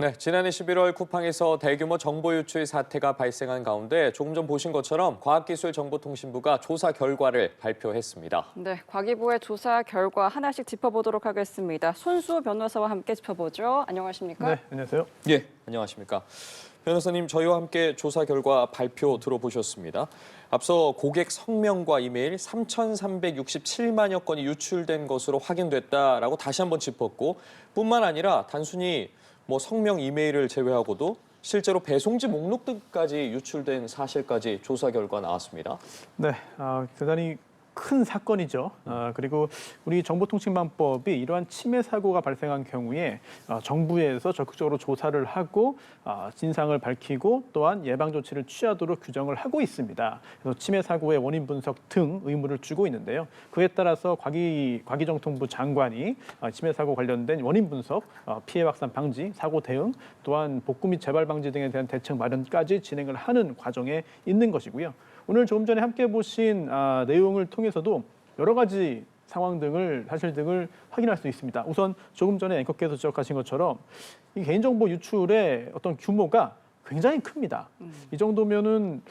네, 지난해 11월 쿠팡에서 대규모 정보 유출 사태가 발생한 가운데 조금 전 보신 것처럼 과학기술정보통신부가 조사 결과를 발표했습니다. 네, 과기부의 조사 결과 하나씩 짚어보도록 하겠습니다. 손수 변호사와 함께 짚어보죠. 안녕하십니까? 네, 안녕하세요. 예, 안녕하십니까. 변호사님, 저희와 함께 조사 결과 발표 들어보셨습니다. 앞서 고객 성명과 이메일 3,367만여 건이 유출된 것으로 확인됐다라고 다시 한번 짚었고, 뿐만 아니라 단순히 성명, 이메일을 제외하고도 실제로 배송지 목록 등까지 유출된 사실까지 조사 결과 나왔습니다. 네, 대단히 큰 사건이죠. 그리고 우리 정보통신망법이 이러한 침해 사고가 발생한 경우에 정부에서 적극적으로 조사를 하고 진상을 밝히고 또한 예방 조치를 취하도록 규정을 하고 있습니다. 그래서 침해 사고의 원인 분석 등 의무를 주고 있는데요. 그에 따라서 과기정통부 장관이 침해 사고 관련된 원인 분석, 피해 확산 방지, 사고 대응, 또한 복구 및 재발 방지 등에 대한 대책 마련까지 진행을 하는 과정에 있는 것이고요. 오늘 조금 전에 함께 보신 내용을 통해서도 여러 가지 상황 등을 사실 등을 확인할 수 있습니다. 우선 조금 전에 앵커께서 지적하신 것처럼 이 개인정보 유출의 어떤 규모가 굉장히 큽니다. 이 정도면은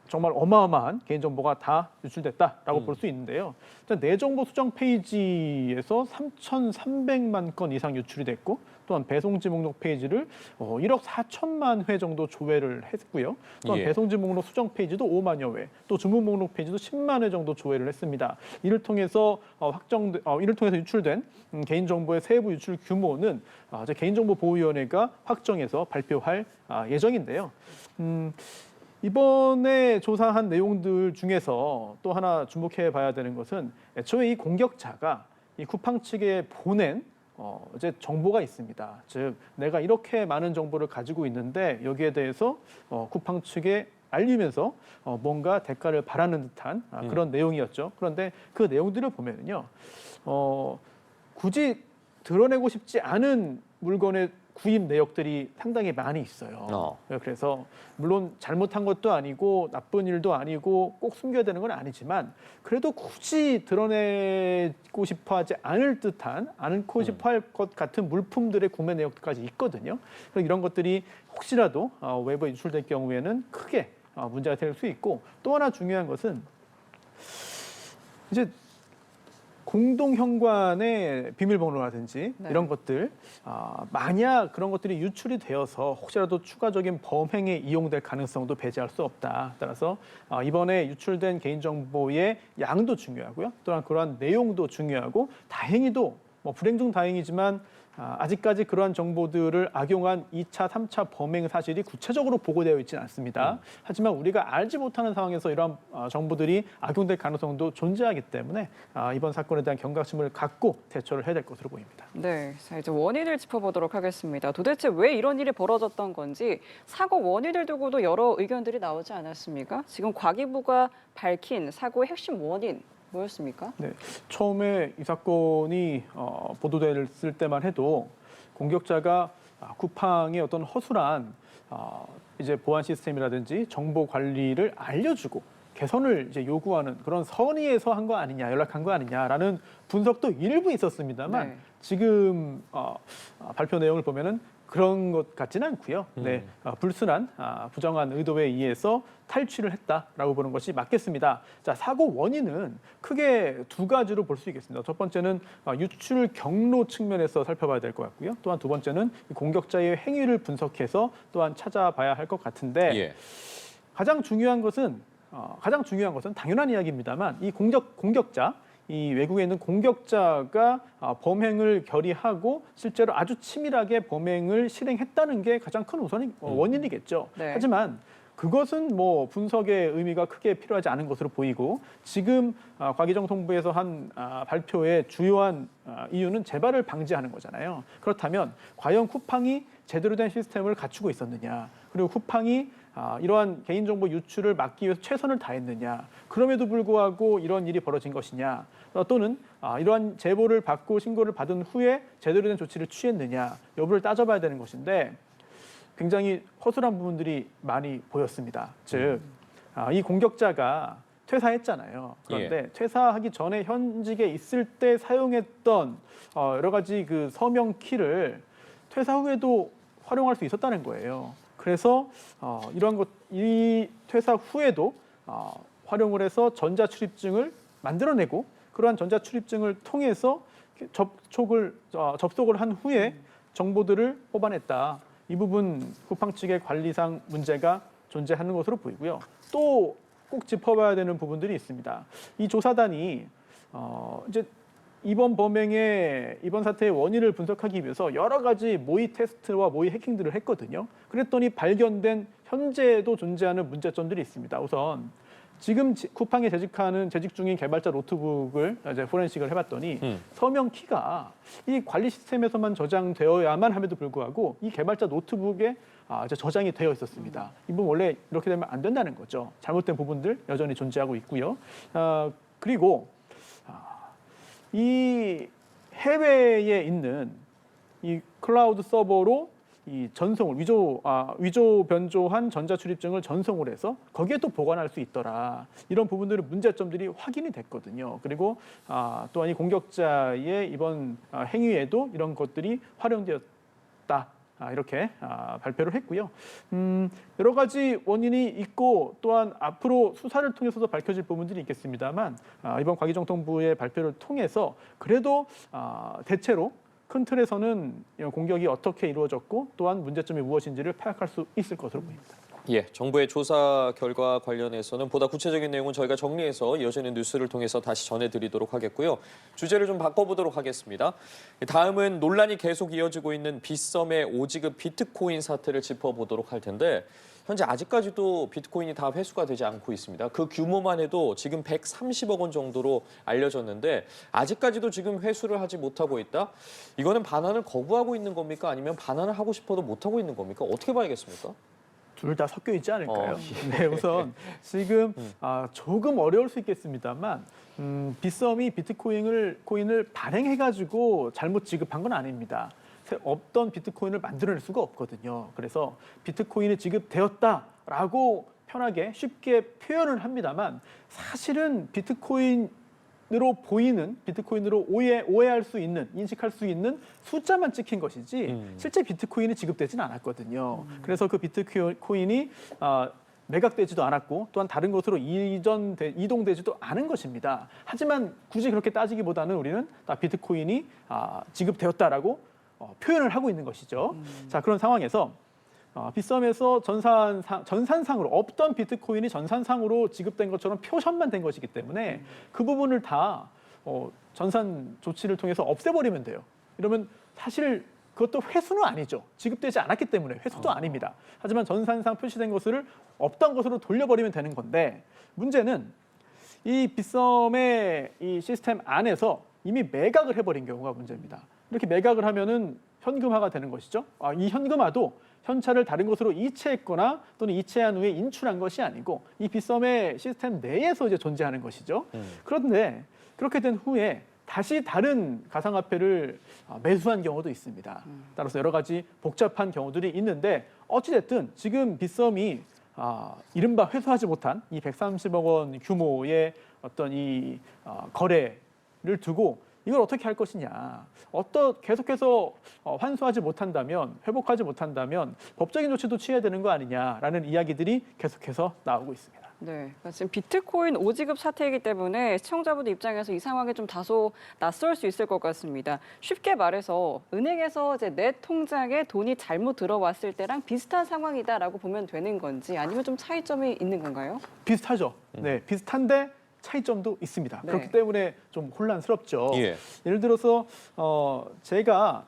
정말 어마어마한 개인정보가 다 유출됐다라고 볼 수 있는데요. 일단 내정보 수정 페이지에서 3,300만 건 이상 유출이 됐고 또한 배송지 목록 페이지를 1억 4천만 회 정도 조회를 했고요. 또한 배송지 목록 수정 페이지도 5만여 회, 또 주문 목록 페이지도 10만 회 정도 조회를 했습니다. 이를 통해서 유출된 개인정보의 세부 유출 규모는 개인정보보호위원회가 확정해서 발표할 예정인데요. 이번에 조사한 내용들 중에서 또 하나 주목해 봐야 되는 것은 애초에 이 공격자가 이 쿠팡 측에 보낸 이제 정보가 있습니다. 즉 내가 이렇게 많은 정보를 가지고 있는데 여기에 대해서 쿠팡 측에 알리면서 뭔가 대가를 바라는 듯한 그런 내용이었죠. 그런데 그 내용들을 보면요, 굳이 드러내고 싶지 않은 물건의 구입 내역들이 상당히 많이 있어요. 그래서 물론 잘못한 것도 아니고 나쁜 일도 아니고 꼭 숨겨야 되는 건 아니지만 그래도 굳이 드러내고 싶어하지 않고 싶어할 것 같은 물품들의 구매 내역까지 있거든요. 그래서 이런 것들이 혹시라도 외부에 유출될 경우에는 크게 문제가 될 수 있고, 또 하나 중요한 것은 이제 공동 현관의 비밀번호라든지 이런 것들, 만약 그런 것들이 유출이 되어서 혹시라도 추가적인 범행에 이용될 가능성도 배제할 수 없다. 따라서 이번에 유출된 개인정보의 양도 중요하고요. 또한 그러한 내용도 중요하고, 다행히도 불행 중 다행이지만 아직까지 그러한 정보들을 악용한 2차, 3차 범행 사실이 구체적으로 보고되어 있지는 않습니다. 하지만 우리가 알지 못하는 상황에서 이러한 정보들이 악용될 가능성도 존재하기 때문에 이번 사건에 대한 경각심을 갖고 대처를 해야 될 것으로 보입니다. 네, 자 이제 원인을 짚어보도록 하겠습니다. 도대체 왜 이런 일이 벌어졌던 건지 사고 원인을 두고도 여러 의견들이 나오지 않았습니까? 지금 과기부가 밝힌 사고의 핵심 원인 뭐였습니까? 네, 처음에 이 사건이 보도됐을 때만 해도 공격자가 쿠팡의 어떤 허술한 이제 보안 시스템이라든지 정보 관리를 알려주고 개선을 이제 요구하는 그런 선의에서 한 거 아니냐, 연락한 거 아니냐라는 분석도 일부 있었습니다만 지금 발표 내용을 보면은 그런 것 같지는 않고요. 네, 불순한 부정한 의도에 의해서 탈취를 했다라고 보는 것이 맞겠습니다. 자, 사고 원인은 크게 두 가지로 볼 수 있겠습니다. 첫 번째는 유출 경로 측면에서 살펴봐야 될 것 같고요. 또한 두 번째는 공격자의 행위를 분석해서 또한 찾아봐야 할 것 같은데 가장 중요한 것은 당연한 이야기입니다만 이 공격자, 이 외국에 있는 공격자가 범행을 결의하고 실제로 아주 치밀하게 범행을 실행했다는 게 가장 큰 원인이겠죠. 하지만 그것은 분석의 의미가 크게 필요하지 않은 것으로 보이고, 지금 과기정통부에서 한 발표의 주요한 이유는 재발을 방지하는 거잖아요. 그렇다면 과연 쿠팡이 제대로 된 시스템을 갖추고 있었느냐, 그리고 쿠팡이 이러한 개인정보 유출을 막기 위해서 최선을 다했느냐, 그럼에도 불구하고 이런 일이 벌어진 것이냐, 또는 이러한 제보를 받고 신고를 받은 후에 제대로 된 조치를 취했느냐 여부를 따져봐야 되는 것인데 굉장히 허술한 부분들이 많이 보였습니다. 즉, 이 공격자가 퇴사했잖아요. 그런데 퇴사하기 전에 현직에 있을 때 사용했던 여러 가지 그 서명 키를 퇴사 후에도 활용할 수 있었다는 거예요. 그래서 이 퇴사 후에도 활용을 해서 전자출입증을 만들어내고 그러한 전자출입증을 통해서 접속을 한 후에 정보들을 뽑아냈다. 이 부분 쿠팡 측의 관리상 문제가 존재하는 것으로 보이고요. 또 꼭 짚어봐야 되는 부분들이 있습니다. 이 조사단이 이제 이번 사태의 원인을 분석하기 위해서 여러 가지 모의 테스트와 모의 해킹들을 했거든요. 그랬더니 발견된 현재도 존재하는 문제점들이 있습니다. 우선 지금 쿠팡에 재직 중인 개발자 노트북을 이제 포렌식을 해봤더니 서명 키가 이 관리 시스템에서만 저장되어야만 함에도 불구하고 이 개발자 노트북에 이제 저장이 되어 있었습니다. 이 부분 원래 이렇게 되면 안 된다는 거죠. 잘못된 부분들 여전히 존재하고 있고요. 그리고 이 해외에 있는 이 클라우드 서버로 이 전송을 위조 변조한 전자출입증을 전송을 해서 거기에 또 보관할 수 있더라. 이런 부분들은 문제점들이 확인이 됐거든요. 그리고 또한 이 공격자의 이번 행위에도 이런 것들이 활용되었다. 이렇게 발표를 했고요. 여러 가지 원인이 있고 또한 앞으로 수사를 통해서도 밝혀질 부분들이 있겠습니다만 이번 과기정통부의 발표를 통해서 그래도 대체로 큰 틀에서는 공격이 어떻게 이루어졌고 또한 문제점이 무엇인지를 파악할 수 있을 것으로 보입니다. 예, 정부의 조사 결과 관련해서는 보다 구체적인 내용은 저희가 정리해서 이어지는 뉴스를 통해서 다시 전해드리도록 하겠고요. 주제를 좀 바꿔보도록 하겠습니다. 다음은 논란이 계속 이어지고 있는 빗썸의 5지급 비트코인 사태를 짚어보도록 할 텐데 현재 아직까지도 비트코인이 다 회수가 되지 않고 있습니다. 그 규모만 해도 지금 130억 원 정도로 알려졌는데 아직까지도 지금 회수를 하지 못하고 있다? 이거는 반환을 거부하고 있는 겁니까? 아니면 반환을 하고 싶어도 못하고 있는 겁니까? 어떻게 봐야겠습니까? 둘 다 섞여 있지 않을까요? 네, 우선 지금 조금 어려울 수 있겠습니다만 빗썸이 비트코인을 발행해가지고 잘못 지급한 건 아닙니다. 없던 비트코인을 만들어낼 수가 없거든요. 그래서 비트코인이 지급되었다라고 편하게 쉽게 표현을 합니다만 사실은 비트코인으로 오해할 수 있는, 인식할 수 있는 숫자만 찍힌 것이지 실제 비트코인이 지급되지는 않았거든요. 그래서 그 비트코인이 매각되지도 않았고 또한 다른 곳으로 이동되지도 않은 것입니다. 하지만 굳이 그렇게 따지기보다는 우리는 비트코인이 지급되었다라고 표현을 하고 있는 것이죠. 자, 그런 상황에서 빗썸에서 전산상으로 없던 비트코인이 전산상으로 지급된 것처럼 표현만 된 것이기 때문에 그 부분을 다 전산 조치를 통해서 없애버리면 돼요. 이러면 사실 그것도 회수는 아니죠. 지급되지 않았기 때문에 회수도 아닙니다. 하지만 전산상 표시된 것을 없던 것으로 돌려버리면 되는 건데 문제는 이 빗썸의 이 시스템 안에서 이미 매각을 해버린 경우가 문제입니다. 이렇게 매각을 하면은 현금화가 되는 것이죠. 이 현금화도 현찰을 다른 곳으로 이체했거나 또는 이체한 후에 인출한 것이 아니고 이 빗썸의 시스템 내에서 이제 존재하는 것이죠. 그런데 그렇게 된 후에 다시 다른 가상화폐를 매수한 경우도 있습니다. 따라서 여러 가지 복잡한 경우들이 있는데 어찌됐든 지금 빗썸이 이른바 회수하지 못한 이 130억 원 규모의 어떤 이 거래를 두고 이걸 어떻게 할 것이냐. 계속해서 환수하지 못한다면, 회복하지 못한다면 법적인 조치도 취해야 되는 거 아니냐라는 이야기들이 계속해서 나오고 있습니다. 네, 그러니까 지금 비트코인 5지급 사태이기 때문에 시청자분들 입장에서 이 상황이 좀 다소 낯설 수 있을 것 같습니다. 쉽게 말해서 은행에서 이제 내 통장에 돈이 잘못 들어왔을 때랑 비슷한 상황이다라고 보면 되는 건지 아니면 좀 차이점이 있는 건가요? 비슷하죠. 네, 비슷한데 차이점도 있습니다. 네. 그렇기 때문에 좀 혼란스럽죠. 예. 예를 들어서 제가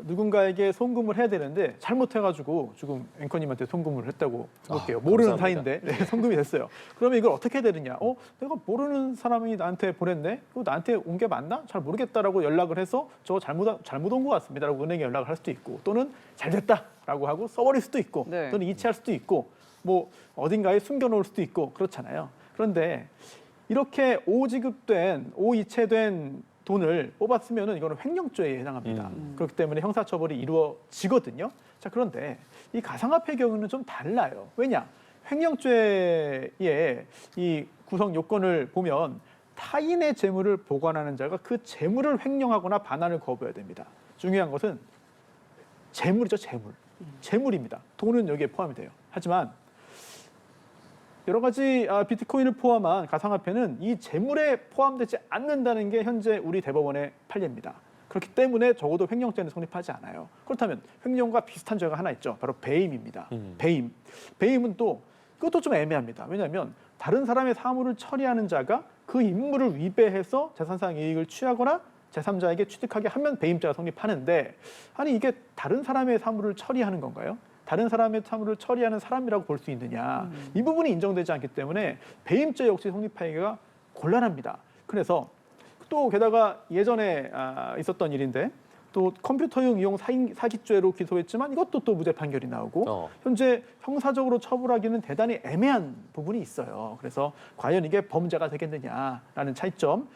누군가에게 송금을 해야 되는데 잘못해가지고 지금 앵커님한테 송금을 했다고 해볼게요. 모르는 감사합니다. 사이인데 송금이 됐어요. 그러면 이걸 어떻게 해야 되느냐? 내가 모르는 사람이 나한테 보냈네? 그거 나한테 온 게 맞나? 잘 모르겠다라고 연락을 해서 저 잘못 온 것 같습니다라고 은행에 연락을 할 수도 있고 또는 잘 됐다라고 하고 써버릴 수도 있고 네. 또는 이체할 수도 있고 뭐 어딘가에 숨겨놓을 수도 있고 그렇잖아요. 그런데 이렇게 오이체된 돈을 뽑았으면 이거는 횡령죄에 해당합니다. 그렇기 때문에 형사처벌이 이루어지거든요. 자, 그런데 이 가상화폐 경우는 좀 달라요. 왜냐? 횡령죄의 이 구성 요건을 보면 타인의 재물을 보관하는 자가 그 재물을 횡령하거나 반환을 거부해야 됩니다. 중요한 것은 재물이죠, 재물. 재물입니다. 돈은 여기에 포함이 돼요. 하지만 여러 가지 비트코인을 포함한 가상화폐는 이 재물에 포함되지 않는다는 게 현재 우리 대법원의 판례입니다. 그렇기 때문에 적어도 횡령죄는 성립하지 않아요. 그렇다면 횡령과 비슷한 죄가 하나 있죠. 바로 배임입니다. 배임. 배임은 또 그것도 좀 애매합니다. 왜냐하면 다른 사람의 사물을 처리하는 자가 그 임무를 위배해서 재산상 이익을 취하거나 제3자에게 취득하게 하면 배임죄가 성립하는데, 아니 이게 다른 사람의 사물을 처리하는 건가요? 다른 사람의 사물을 처리하는 사람이라고 볼 수 있느냐. 이 부분이 인정되지 않기 때문에 배임죄 역시 성립하기가 곤란합니다. 그래서 또 게다가 예전에 있었던 일인데 또 컴퓨터용 이용 사기죄로 기소했지만 이것도 또 무죄 판결이 나오고 현재 형사적으로 처벌하기는 대단히 애매한 부분이 있어요. 그래서 과연 이게 범죄가 되겠느냐라는 차이점,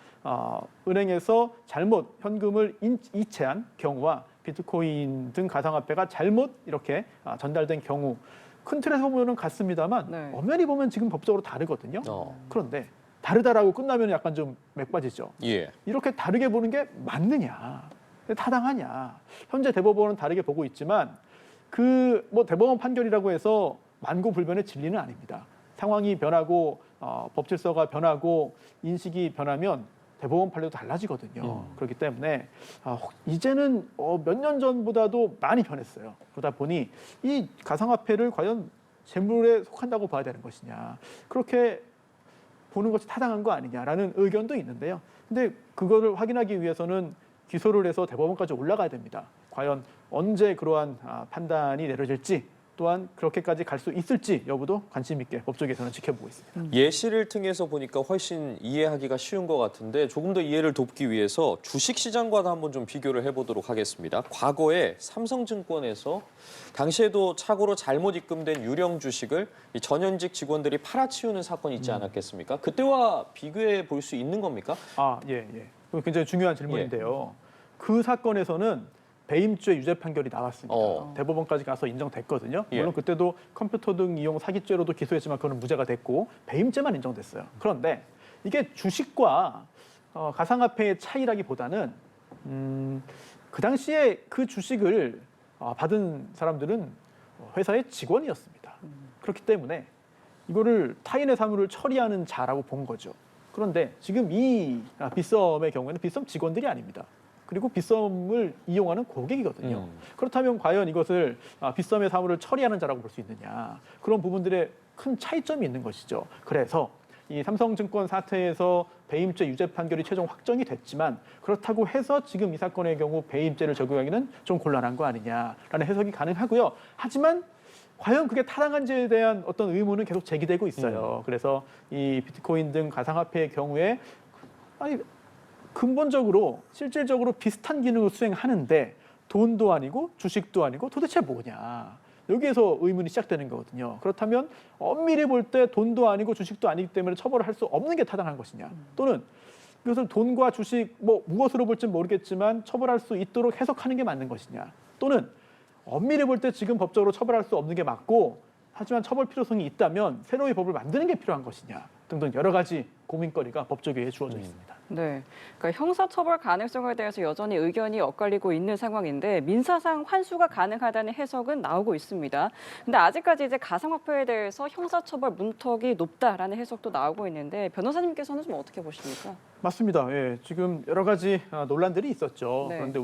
은행에서 잘못 현금을 이체한 경우와 비트코인 등 가상화폐가 잘못 이렇게 전달된 경우, 큰 틀에서 보면 같습니다만 네. 엄연히 보면 지금 법적으로 다르거든요. 그런데 다르다라고 끝나면 약간 좀 맥빠지죠. 예. 이렇게 다르게 보는 게 맞느냐, 타당하냐. 현재 대법원은 다르게 보고 있지만 그 뭐 대법원 판결이라고 해서 만고불변의 진리는 아닙니다. 상황이 변하고 법 질서가 변하고 인식이 변하면 대법원 판례도 달라지거든요. 그렇기 때문에 이제는 몇 년 전보다도 많이 변했어요. 그러다 보니 이 가상화폐를 과연 재물에 속한다고 봐야 되는 것이냐, 그렇게 보는 것이 타당한 거 아니냐라는 의견도 있는데요. 근데 그거를 확인하기 위해서는 기소를 해서 대법원까지 올라가야 됩니다. 과연 언제 그러한 판단이 내려질지, 또한 그렇게까지 갈 수 있을지 여부도 관심 있게 법조계에서는 지켜보고 있습니다. 예시를 통해서 보니까 훨씬 이해하기가 쉬운 것 같은데 조금 더 이해를 돕기 위해서 주식시장과도 한번 좀 비교를 해보도록 하겠습니다. 과거에 삼성증권에서 당시에도 착오로 잘못 입금된 유령 주식을 이 전현직 직원들이 팔아치우는 사건이 있지 않았겠습니까? 그때와 비교해 볼 수 있는 겁니까? 예. 그거 굉장히 중요한 질문인데요. 그 사건에서는 배임죄 유죄 판결이 나왔습니다. 대법원까지 가서 인정됐거든요. 물론 그때도 컴퓨터 등 이용 사기죄로도 기소했지만 그거는 무죄가 됐고 배임죄만 인정됐어요. 그런데 이게 주식과 가상화폐의 차이라기보다는 그 당시에 그 주식을 받은 사람들은 회사의 직원이었습니다. 그렇기 때문에 이거를 타인의 사물을 처리하는 자라고 본 거죠. 그런데 지금 이 빗썸의 경우에는 빗썸 직원들이 아닙니다. 그리고 빗썸을 이용하는 고객이거든요. 그렇다면 과연 이것을 빗썸의 사물을 처리하는 자라고 볼 수 있느냐. 그런 부분들의 큰 차이점이 있는 것이죠. 그래서 이 삼성증권 사태에서 배임죄 유죄 판결이 최종 확정이 됐지만 그렇다고 해서 지금 이 사건의 경우 배임죄를 적용하기는 좀 곤란한 거 아니냐라는 해석이 가능하고요. 하지만 과연 그게 타당한지에 대한 어떤 의문은 계속 제기되고 있어요. 그래서 이 비트코인 등 가상화폐의 경우에 근본적으로 실질적으로 비슷한 기능을 수행하는데 돈도 아니고 주식도 아니고 도대체 뭐냐. 여기에서 의문이 시작되는 거거든요. 그렇다면 엄밀히 볼 때 돈도 아니고 주식도 아니기 때문에 처벌을 할 수 없는 게 타당한 것이냐. 또는 이것을 돈과 주식 무엇으로 볼지는 모르겠지만 처벌할 수 있도록 해석하는 게 맞는 것이냐. 또는 엄밀히 볼 때 지금 법적으로 처벌할 수 없는 게 맞고 하지만 처벌 필요성이 있다면 새로이 법을 만드는 게 필요한 것이냐 등등 여러 가지 고민거리가 법조계에 주어져 있습니다. 네, 그러니까 형사처벌 가능성에 대해서 여전히 의견이 엇갈리고 있는 상황인데 민사상 환수가 가능하다는 해석은 나오고 있습니다. 근데 아직까지 이제 가상화폐에 대해서 형사처벌 문턱이 높다라는 해석도 나오고 있는데 변호사님께서는 좀 어떻게 보십니까? 맞습니다. 예, 지금 여러 가지 논란들이 있었죠. 네. 그런데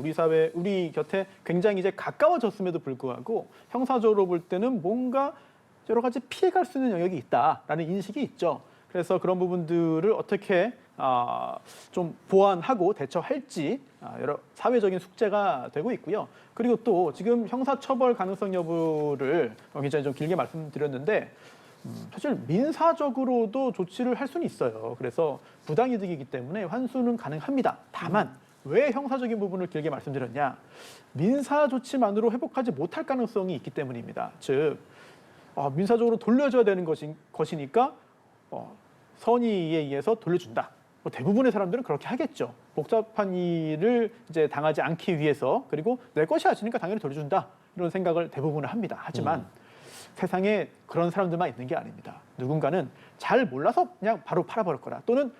우리 곁에 굉장히 이제 가까워졌음에도 불구하고 형사적으로 볼 때는 뭔가 여러 가지 피해갈 수 있는 영역이 있다라는 인식이 있죠. 그래서 그런 부분들을 어떻게 좀 보완하고 대처할지 여러 사회적인 숙제가 되고 있고요. 그리고 또 지금 형사처벌 가능성 여부를 굉장히 좀 길게 말씀드렸는데 사실 민사적으로도 조치를 할 수는 있어요. 그래서 부당이득이기 때문에 환수는 가능합니다. 다만 왜 형사적인 부분을 길게 말씀드렸냐? 민사 조치만으로 회복하지 못할 가능성이 있기 때문입니다. 즉 민사적으로 돌려줘야 되는 것이니까 선의에 의해서 돌려준다. 대부분의 사람들은 그렇게 하겠죠. 복잡한 일을 이제 당하지 않기 위해서 그리고 내 것이 아시니까 당연히 돌려준다. 이런 생각을 대부분은 합니다. 하지만 세상에 그런 사람들만 있는 게 아닙니다. 누군가는 잘 몰라서 그냥 바로 팔아버릴 거라. 또는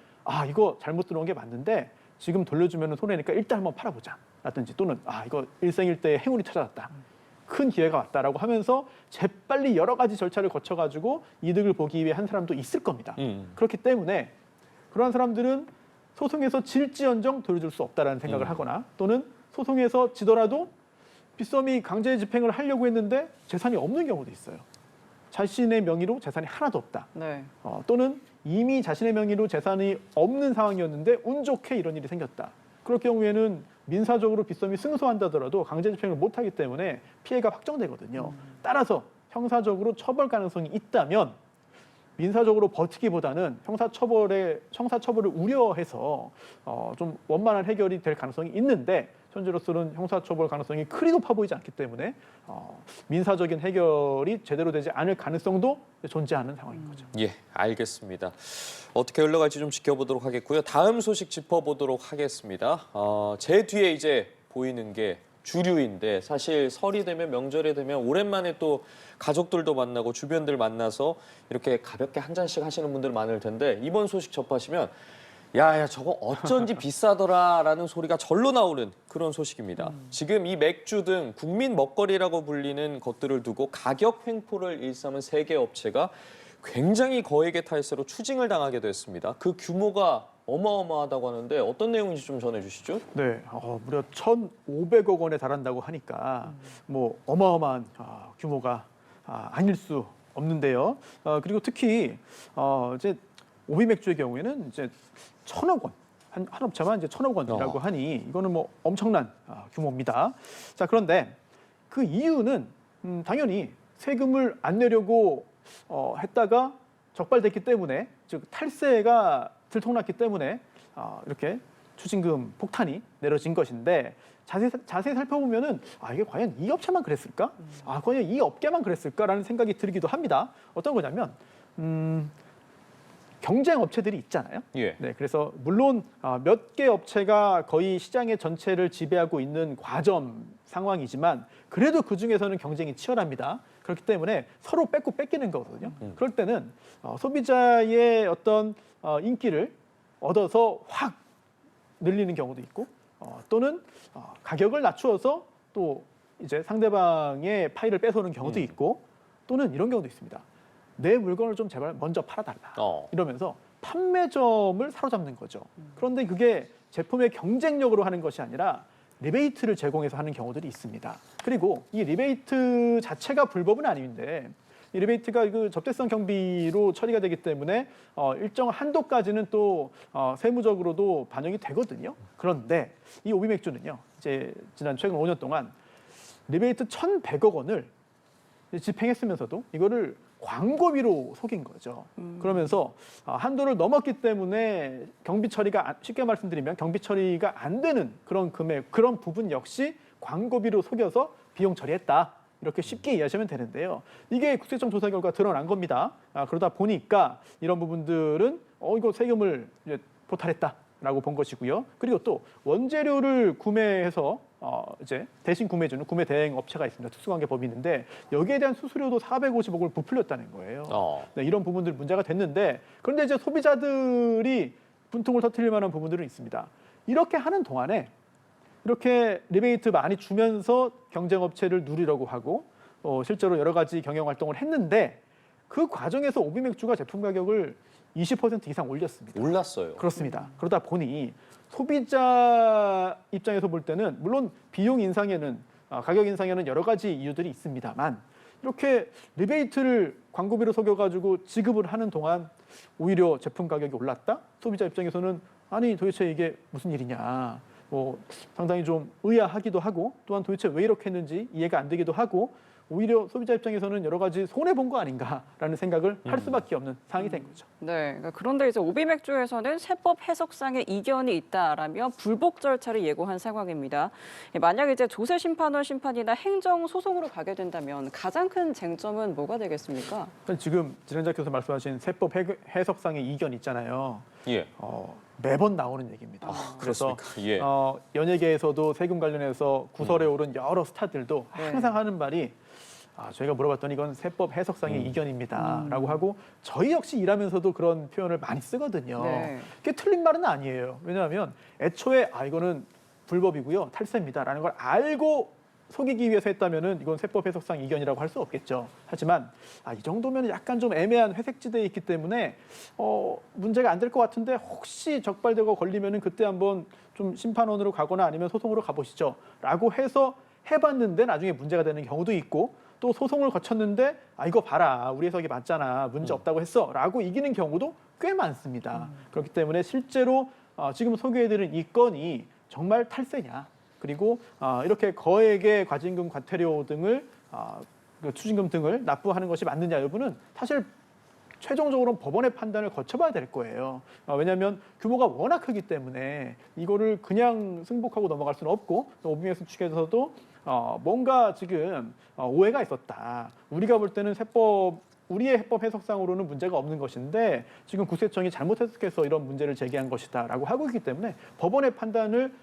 이거 잘못 들어온 게 맞는데 지금 돌려주면 손해니까 일단 한번 팔아보자. 라든지 또는 이거 일생일대의 행운이 찾아왔다. 큰 기회가 왔다라고 하면서 재빨리 여러 가지 절차를 거쳐가지고 이득을 보기 위해 한 사람도 있을 겁니다. 그렇기 때문에 그러한 사람들은 소송에서 질지언정 돌려줄 수 없다라는 생각을 하거나 또는 소송에서 지더라도 빗썸이 강제 집행을 하려고 했는데 재산이 없는 경우도 있어요. 자신의 명의로 재산이 하나도 없다. 네. 또는 이미 자신의 명의로 재산이 없는 상황이었는데 운 좋게 이런 일이 생겼다. 그럴 경우에는 민사적으로 빗썸이 승소한다더라도 강제 집행을 못하기 때문에 피해가 확정되거든요. 따라서 형사적으로 처벌 가능성이 있다면 민사적으로 버티기보다는 형사처벌을 우려해서 좀 원만한 해결이 될 가능성이 있는데 현재로서는 형사처벌 가능성이 그리 높아 보이지 않기 때문에 민사적인 해결이 제대로 되지 않을 가능성도 존재하는 상황인 거죠. 예, 알겠습니다. 어떻게 흘러갈지 좀 지켜보도록 하겠고요. 다음 소식 짚어보도록 하겠습니다. 제 뒤에 이제 보이는 게 주류인데 사실 설이 되면 명절이 되면 오랜만에 또 가족들도 만나고 주변들 만나서 이렇게 가볍게 한 잔씩 하시는 분들 많을 텐데 이번 소식 접하시면 야 저거 어쩐지 비싸더라라는 소리가 절로 나오는 그런 소식입니다. 지금 이 맥주 등 국민 먹거리라고 불리는 것들을 두고 가격 횡포를 일삼은 세 개 업체가 굉장히 거액의 탈세로 추징을 당하게 됐습니다. 그 규모가 어마어마하다고 하는데 어떤 내용인지 좀 전해주시죠. 네, 무려 1,500억 원에 달한다고 하니까 뭐 어마어마한 규모가 아닐 수 없는데요. 그리고 특히 이제 오비맥주의 경우에는 이제 1,000억 원. 한 업체만 이제 1,000억 원이라고 하니 이거는 뭐 엄청난 규모입니다. 자, 그런데 그 이유는 당연히 세금을 안 내려고 했다가 적발됐기 때문에 즉 탈세가 들통났기 때문에 이렇게 추징금 폭탄이 내려진 것인데 자세히 살펴보면은 이게 과연 이 업체만 그랬을까? 과연 이 업계만 그랬을까라는 생각이 들기도 합니다. 어떤 거냐면 경쟁 업체들이 있잖아요. 예. 네, 그래서 물론 몇 개 업체가 거의 시장의 전체를 지배하고 있는 과점 상황이지만 그래도 그 중에서는 경쟁이 치열합니다. 그렇기 때문에 서로 뺏고 뺏기는 거거든요. 그럴 때는 소비자의 어떤 인기를 얻어서 확 늘리는 경우도 있고 또는 가격을 낮추어서 또 이제 상대방의 파이를 뺏어오는 경우도 있고 또는 이런 경우도 있습니다. 내 물건을 좀 제발 먼저 팔아달라 이러면서 판매점을 사로잡는 거죠. 그런데 그게 제품의 경쟁력으로 하는 것이 아니라 리베이트를 제공해서 하는 경우들이 있습니다. 그리고 이 리베이트 자체가 불법은 아닌데 이 리베이트가 그 접대성 경비로 처리가 되기 때문에 일정 한도까지는 또 세무적으로도 반영이 되거든요. 그런데 이 오비맥주는요, 이제 지난 최근 5년 동안 리베이트 1,100억 원을 집행했으면서도 이거를 광고비로 속인 거죠. 그러면서 한도를 넘었기 때문에 경비 처리가 쉽게 말씀드리면 경비 처리가 안 되는 그런 금액, 그런 부분 역시 광고비로 속여서 비용 처리했다. 이렇게 쉽게 이해하시면 되는데요. 이게 국세청 조사 결과 드러난 겁니다. 그러다 보니까 이런 부분들은 이거 세금을 이제 포탈했다라고 본 것이고요. 그리고 또 원재료를 구매해서 이제 대신 구매해주는 구매 대행 업체가 있습니다. 특수관계법이 있는데 여기에 대한 수수료도 450억을 부풀렸다는 거예요. 네, 이런 부분들 문제가 됐는데 그런데 이제 소비자들이 분통을 터뜨릴 만한 부분들은 있습니다. 이렇게 하는 동안에 이렇게 리베이트 많이 주면서 경쟁업체를 누리려고 하고 실제로 여러 가지 경영활동을 했는데 그 과정에서 오비맥주가 제품 가격을 20% 이상 올렸습니다. 올랐어요. 그렇습니다. 그러다 보니 소비자 입장에서 볼 때는 물론 비용 인상에는 가격 인상에는 여러 가지 이유들이 있습니다만 이렇게 리베이트를 광고비로 속여가지고 지급을 하는 동안 오히려 제품 가격이 올랐다? 소비자 입장에서는 아니 도대체 이게 무슨 일이냐? 상당히 좀 의아하기도 하고 또한 도대체 왜 이렇게 했는지 이해가 안 되기도 하고 오히려 소비자 입장에서는 여러 가지 손해본 거 아닌가라는 생각을 할 수밖에 없는 상황이 된 거죠. 네, 그러니까 그런데 이제 오비맥주에서는 세법 해석상의 이견이 있다라며 불복 절차를 예고한 상황입니다. 만약 이제 조세심판원 심판이나 행정소송으로 가게 된다면 가장 큰 쟁점은 뭐가 되겠습니까? 지금 진행자께서 말씀하신 세법 해석상의 이견 있잖아요. 예. 매번 나오는 얘기입니다. 그래서 예. 연예계에서도 세금 관련해서 구설에 오른 여러 스타들도 네. 항상 하는 말이 저희가 물어봤더니 이건 세법 해석상의 이견입니다라고 하고 저희 역시 일하면서도 그런 표현을 많이 쓰거든요. 네. 그게 틀린 말은 아니에요. 왜냐하면 애초에 이거는 불법이고요, 탈세입니다라는 걸 알고 속이기 위해서 했다면은 이건 세법 해석상 이견이라고 할 수 없겠죠. 하지만 이 정도면 약간 좀 애매한 회색지대에 있기 때문에 문제가 안 될 것 같은데 혹시 적발되고 걸리면은 그때 한번 좀 심판원으로 가거나 아니면 소송으로 가보시죠.라고 해서 해봤는데 나중에 문제가 되는 경우도 있고 또 소송을 거쳤는데 이거 봐라 우리 해석이 맞잖아 문제 없다고 했어라고 이기는 경우도 꽤 많습니다. 그렇기 때문에 실제로 지금 소개해드린 이 건이 정말 탈세냐 그리고 이렇게 거액의 과징금, 과태료 등을 그 추징금 등을 납부하는 것이 맞느냐 여부는 사실 최종적으로는 법원의 판단을 거쳐봐야 될 거예요. 왜냐하면 규모가 워낙 크기 때문에 이거를 그냥 승복하고 넘어갈 수는 없고 오비맥스 측에서도 뭔가 지금 오해가 있었다. 우리가 볼 때는 우리의 해법 해석상으로는 문제가 없는 것인데 지금 구세청이 잘못 해석해서 이런 문제를 제기한 것이다라고 하고 있기 때문에 법원의 판단을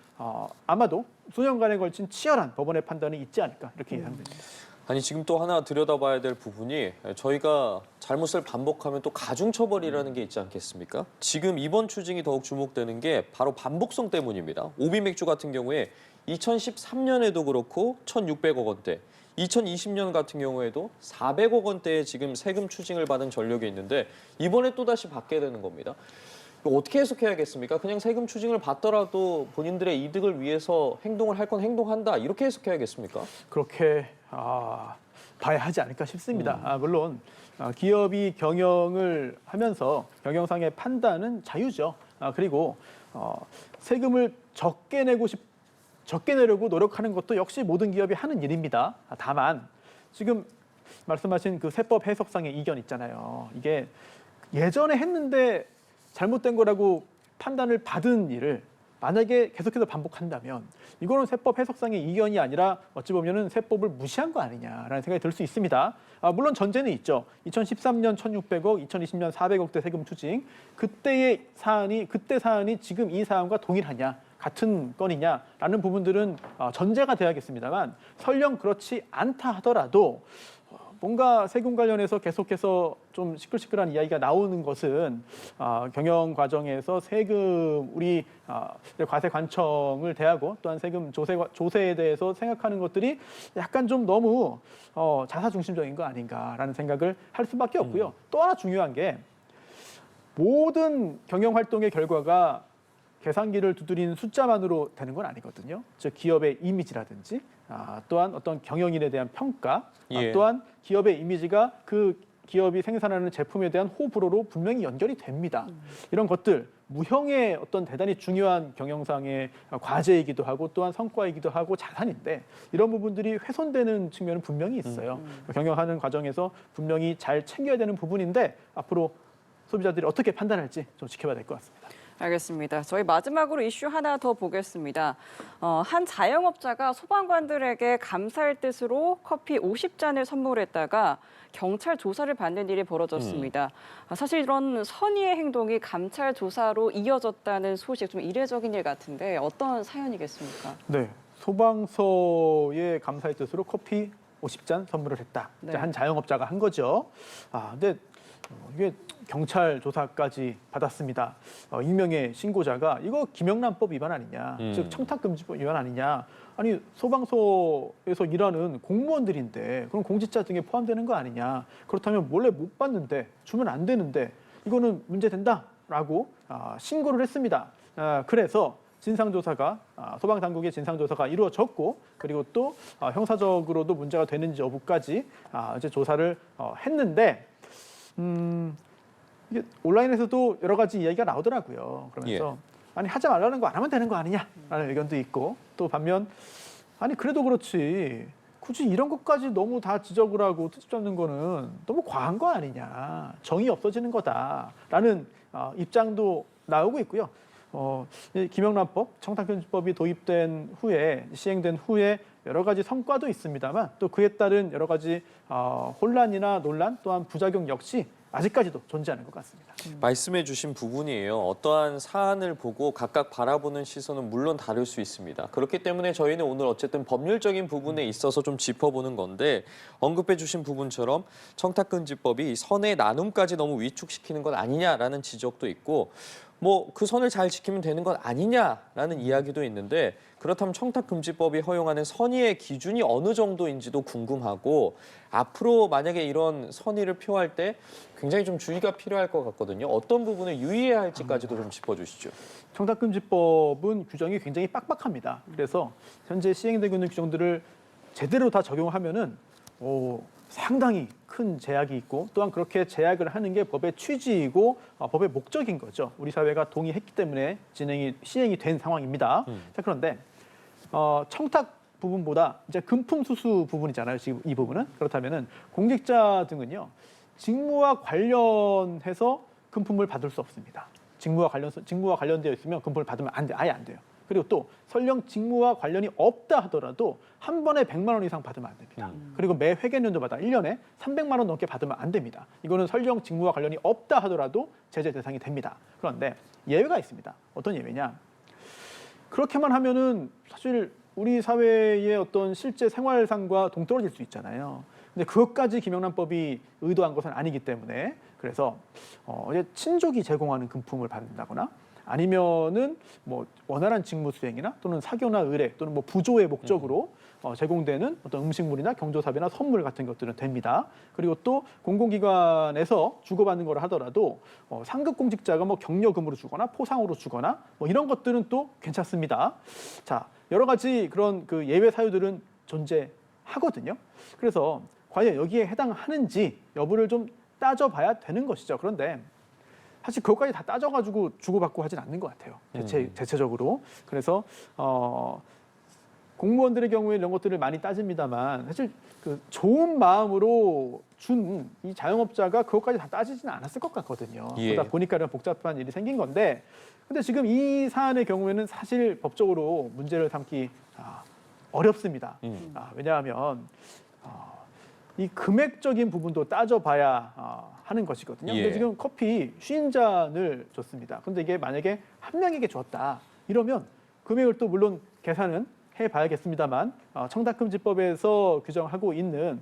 아마도 수년간에 걸친 치열한 법원의 판단이 있지 않을까 이렇게 예상됩니다. 아니 지금 또 하나 들여다봐야 될 부분이 저희가 잘못을 반복하면 또 가중처벌이라는 게 있지 않겠습니까? 지금 이번 추징이 더욱 주목되는 게 바로 반복성 때문입니다. 오비맥주 같은 경우에 2013년에도 그렇고 1,600억 원대, 2020년 같은 경우에도 400억 원대의 지금 세금 추징을 받은 전력이 있는데 이번에 또다시 받게 되는 겁니다. 이거 어떻게 해석해야겠습니까? 그냥 세금 추징을 받더라도 본인들의 이득을 위해서 행동을 할 건 행동한다 이렇게 해석해야겠습니까? 그렇게 봐야 하지 않을까 싶습니다. 물론 기업이 경영을 하면서 경영상의 판단은 자유죠. 그리고 세금을 적게 내려고 노력하는 것도 역시 모든 기업이 하는 일입니다. 다만 지금 말씀하신 그 세법 해석상의 이견 있잖아요. 이게 예전에 했는데 잘못된 거라고 판단을 받은 일을 만약에 계속해서 반복한다면 이거는 세법 해석상의 이견이 아니라 어찌 보면은 세법을 무시한 거 아니냐라는 생각이 들 수 있습니다. 물론 전제는 있죠. 2013년 1,600억, 2020년 400억대 세금 추징. 그때 사안이 지금 이 사안과 동일하냐, 같은 건이냐라는 부분들은 전제가 돼야겠습니다만 설령 그렇지 않다 하더라도 뭔가 세금 관련해서 계속해서 좀 시끌시끌한 이야기가 나오는 것은 경영 과정에서 세금 우리 과세관청을 대하고 또한 세금 조세에 대해서 생각하는 것들이 약간 좀 너무 자사 중심적인 거 아닌가라는 생각을 할 수밖에 없고요. 또 하나 중요한 게 모든 경영 활동의 결과가 계산기를 두드린 숫자만으로 되는 건 아니거든요. 즉 기업의 이미지라든지 또한 어떤 경영인에 대한 평가, 또한 기업의 이미지가 그 기업이 생산하는 제품에 대한 호불호로 분명히 연결이 됩니다. 이런 것들 무형의 어떤 대단히 중요한 경영상의 과제이기도 하고 또한 성과이기도 하고 자산인데 이런 부분들이 훼손되는 측면은 분명히 있어요. 경영하는 과정에서 분명히 잘 챙겨야 되는 부분인데 앞으로 소비자들이 어떻게 판단할지 좀 지켜봐야 될 것 같습니다. 알겠습니다. 저희 마지막으로 이슈 하나 더 보겠습니다. 한 자영업자가 소방관들에게 감사할 뜻으로 커피 50잔을 선물했다가 경찰 조사를 받는 일이 벌어졌습니다. 사실 이런 선의의 행동이 감찰 조사로 이어졌다는 소식 좀 이례적인 일 같은데 어떤 사연이겠습니까? 네, 소방서의 감사의 뜻으로 커피 50잔 선물을 했다. 네. 한 자영업자가 한 거죠. 근데 이게 경찰 조사까지 받았습니다. 익명의 신고자가 이거 김영란법 위반 아니냐, 즉 청탁금지법 위반 아니냐. 아니 소방서에서 일하는 공무원들인데 그럼 공직자 등에 포함되는 거 아니냐. 그렇다면 몰래 못 받는데 주면 안 되는데 이거는 문제된다라고 신고를 했습니다. 그래서 진상조사가 소방당국의 진상조사가 이루어졌고 그리고 또 형사적으로도 문제가 되는지 여부까지 이제 조사를 했는데 이게 온라인에서도 여러 가지 이야기가 나오더라고요. 그러면서 아니 하지 말라는 거 안 하면 되는 거 아니냐라는 의견도 있고 또 반면 아니 그래도 그렇지 굳이 이런 것까지 너무 다 지적을 하고 트집 잡는 거는 너무 과한 거 아니냐 정이 없어지는 거다라는 입장도 나오고 있고요. 김영란법, 청탁금지법이 도입된 후에 시행된 후에 여러 가지 성과도 있습니다만 또 그에 따른 여러 가지 혼란이나 논란 또한 부작용 역시 아직까지도 존재하는 것 같습니다. 말씀해 주신 부분이에요. 어떠한 사안을 보고 각각 바라보는 시선은 물론 다를 수 있습니다. 그렇기 때문에 저희는 오늘 어쨌든 법률적인 부분에 있어서 좀 짚어보는 건데 언급해 주신 부분처럼 청탁금지법이 선의 나눔까지 너무 위축시키는 것 아니냐라는 지적도 있고 뭐 그 선을 잘 지키면 되는 건 아니냐라는 이야기도 있는데 그렇다면 청탁금지법이 허용하는 선의의 기준이 어느 정도인지도 궁금하고 앞으로 만약에 이런 선의를 표할 때 굉장히 좀 주의가 필요할 것 같거든요. 어떤 부분을 유의해야 할지까지도 좀 짚어주시죠. 청탁금지법은 규정이 굉장히 빡빡합니다. 그래서 현재 시행되고 있는 규정들을 제대로 다 적용하면은 상당히 큰 제약이 있고 또한 그렇게 제약을 하는 게 법의 취지이고 법의 목적인 거죠. 우리 사회가 동의했기 때문에 시행이 된 상황입니다. 자, 그런데 청탁 부분보다 이제 금품 수수 부분이잖아요. 지금 이 부분은 그렇다면은 공직자 등은요 직무와 관련해서 금품을 받을 수 없습니다. 직무와 관련되어 있으면 금품을 받으면 아예 안 돼요. 그리고 또 설령 직무와 관련이 없다 하더라도 한 번에 100만 원 이상 받으면 안 됩니다. 그리고 매 회계연도마다 1년에 300만 원 넘게 받으면 안 됩니다. 이거는 설령 직무와 관련이 없다 하더라도 제재 대상이 됩니다. 그런데 예외가 있습니다. 어떤 예외냐? 그렇게만 하면은 사실 우리 사회의 어떤 실제 생활상과 동떨어질 수 있잖아요. 근데 그것까지 김영란법이 의도한 것은 아니기 때문에 그래서 이제 친족이 제공하는 금품을 받는다거나 아니면은 뭐 원활한 직무 수행이나 또는 사교나 의뢰 또는 뭐 부조의 목적으로 제공되는 어떤 음식물이나 경조사비나 선물 같은 것들은 됩니다. 그리고 또 공공기관에서 주고받는 거라 하더라도 상급 공직자가 뭐 격려금으로 주거나 포상으로 주거나 뭐 이런 것들은 또 괜찮습니다. 자, 여러 가지 그런 그 예외 사유들은 존재하거든요. 그래서 과연 여기에 해당하는지 여부를 좀 따져봐야 되는 것이죠. 그런데 사실 그것까지 다 따져가지고 주고받고 하진 않는 것 같아요. 대체적으로. 그래서 공무원들의 경우에 이런 것들을 많이 따집니다만 사실 그 좋은 마음으로 준 이 자영업자가 그것까지 다 따지지는 않았을 것 같거든요. 예. 그러다 보니까 이런 복잡한 일이 생긴 건데 근데 지금 이 사안의 경우에는 사실 법적으로 문제를 삼기 어렵습니다. 왜냐하면 이 금액적인 부분도 따져봐야 하는 것이거든요. 근데 예. 지금 커피 50잔을 줬습니다. 근데 이게 만약에 한 명에게 줬다 이러면 금액을 또 물론 계산은 해봐야겠습니다만 청탁금지법에서 규정하고 있는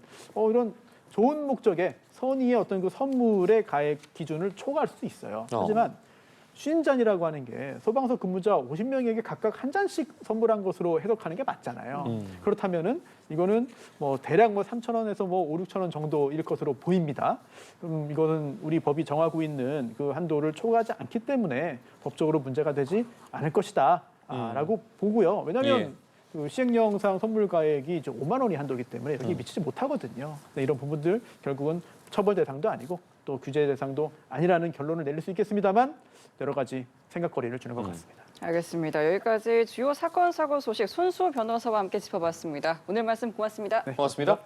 이런 좋은 목적의 선의의 어떤 그 선물의 가액 기준을 초과할 수 있어요. 하지만 50잔이라고 하는 게 소방서 근무자 50명에게 각각 한 잔씩 선물한 것으로 해석하는 게 맞잖아요. 그렇다면은 이거는 뭐 대략 뭐 3,000원에서 뭐 5, 6,000원 정도일 것으로 보입니다. 이거는 우리 법이 정하고 있는 그 한도를 초과하지 않기 때문에 법적으로 문제가 되지 않을 것이다라고 보고요. 왜냐하면 그 시행령상 선물 가액이 이제 5만 원이 한도이기 때문에 여기 미치지 못하거든요. 네, 이런 부분들 결국은 처벌 대상도 아니고 또 규제 대상도 아니라는 결론을 내릴 수 있겠습니다만 여러 가지 생각거리를 주는 것 같습니다. 알겠습니다. 여기까지 주요 사건 사고 소식 손수호 변호사와 함께 짚어봤습니다. 오늘 말씀 고맙습니다. 네, 고맙습니다.